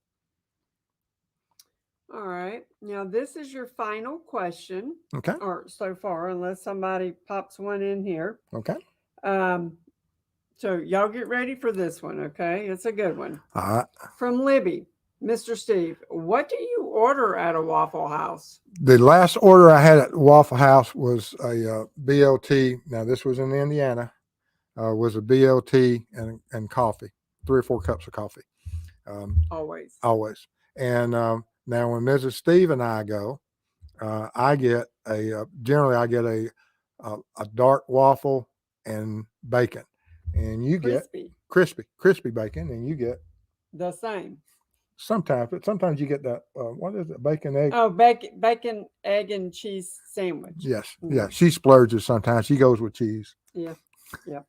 All right. Now, this is your final question, Okay. or so far, unless somebody pops one in here. Okay. So, y'all get ready for this one, okay? It's a good one. All right. From Libby, Mr. Steve, what do you order at a Waffle House? The last order I had at Waffle House was a BLT. Now, this was in Indiana. Was a BLT and coffee, 3 or 4 cups of coffee. Always. Always. And now when Mrs. Steve and I go, I get generally I get a dark waffle and bacon, and you get crispy bacon, and you get the same. Sometimes, but sometimes you get that what is it, bacon egg? Oh, bacon, egg, and cheese sandwich. Yes, yeah. She splurges sometimes. She goes with cheese. Yeah, yep.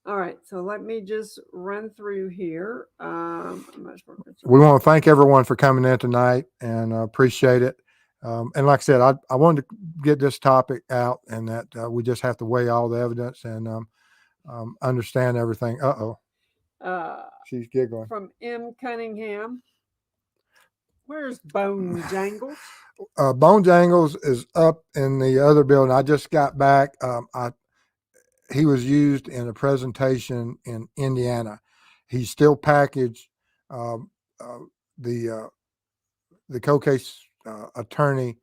All right, so let me just run through here. We want to thank everyone for coming in tonight and appreciate it. And like I said, I wanted to get this topic out, and that we just have to weigh all the evidence and understand everything. She's giggling. From M. Cunningham. Where's Bone Jangles? Bone Jangles is up in the other building. I just got back. He was used in a presentation in Indiana. He's still packaged. The cold case attorney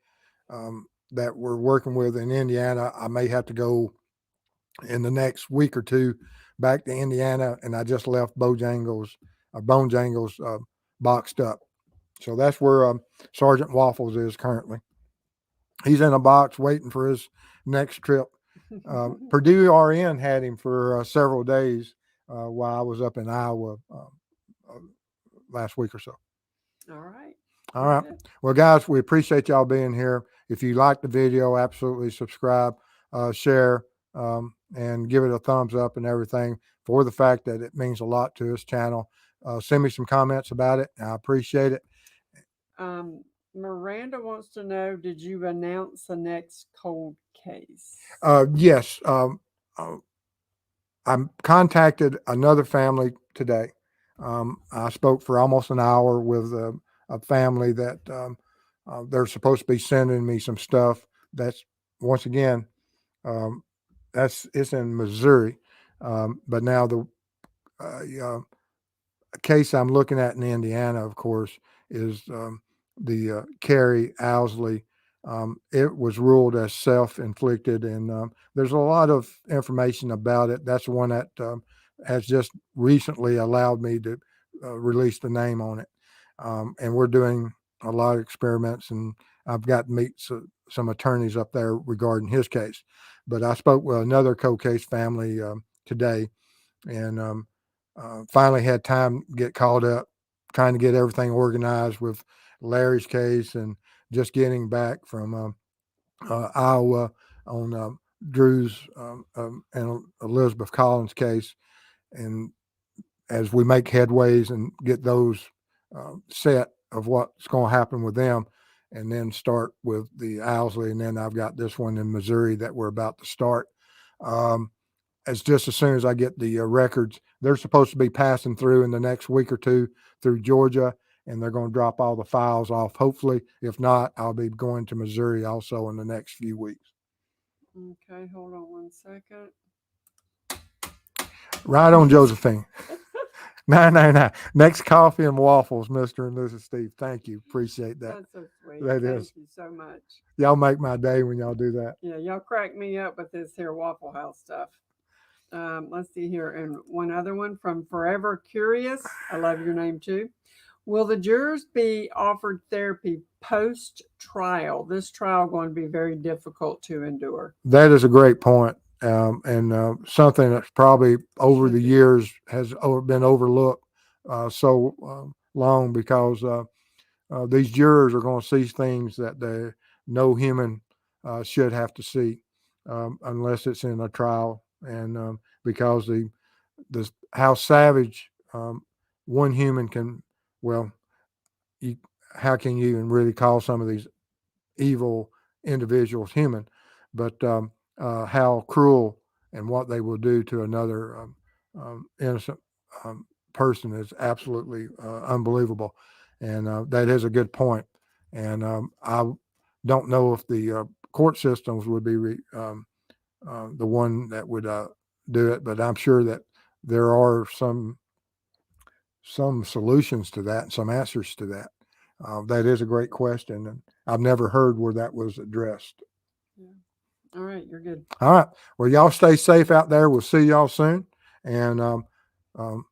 that we're working with in Indiana, I may have to go in the next week or two back to Indiana, and I just left Bone Jangles boxed up. So that's where Sergeant Waffles is currently. He's in a box waiting for his next trip. Purdue RN had him for several days while I was up in Iowa last week or so. All right. All right. Well, guys, we appreciate y'all being here. If you like the video, absolutely subscribe, share, and give it a thumbs up and everything, for the fact that it means a lot to this channel. Send me some comments about it. I appreciate it. Miranda wants to know, did you announce the next cold case? Yes. I contacted another family today. I spoke for almost an hour with a family that they're supposed to be sending me some stuff. That's, once again, it's in Missouri. But now the case I'm looking at in Indiana, of course, is the Carrie Owsley. It was ruled as self-inflicted, and there's a lot of information about it. That's the one that has just recently allowed me to release the name on it. And we're doing a lot of experiments, and I've got to meet some attorneys up there regarding his case. But I spoke with another cold case family today, and finally had time to get caught up, trying to get everything organized with Larry's case and just getting back from Iowa on Drew's and Elizabeth Collins case. And as we make headways and get those set of what's going to happen with them, and then start with the Owsley, and then I've got this one in Missouri that we're about to start. As soon as I get the records, they're supposed to be passing through in the next week or two through Georgia, and they're going to drop all the files off. Hopefully, if not, I'll be going to Missouri also in the next few weeks. Okay, hold on one second. Right on, Josephine. 999. Next coffee and waffles, Mr. and Mrs. Steve. Thank you. Appreciate that. That's so sweet. Thank you so much. Y'all make my day when y'all do that. Yeah, y'all crack me up with this here Waffle House stuff. Let's see here. And one other one from Forever Curious. I love your name too. Will the jurors be offered therapy post trial? This trial going to be very difficult to endure. That is a great point, and something that's probably over Should the be. years has been overlooked so long, because these jurors are going to see things that no human should have to see, unless it's in a trial, and because the how savage one human can, well, you, how can you even really call some of these evil individuals human, but how cruel and what they will do to another innocent person is absolutely unbelievable. And that is a good point. And I don't know if the court systems would be the one that would do it, but I'm sure that there are some solutions to that and some answers to that. That is a great question, and I've never heard where that was addressed. Yeah. All right, you're good. All right. Well, y'all stay safe out there. We'll see y'all soon, and um,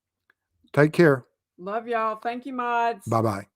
take care. Love y'all. Thank you, mods. Bye bye.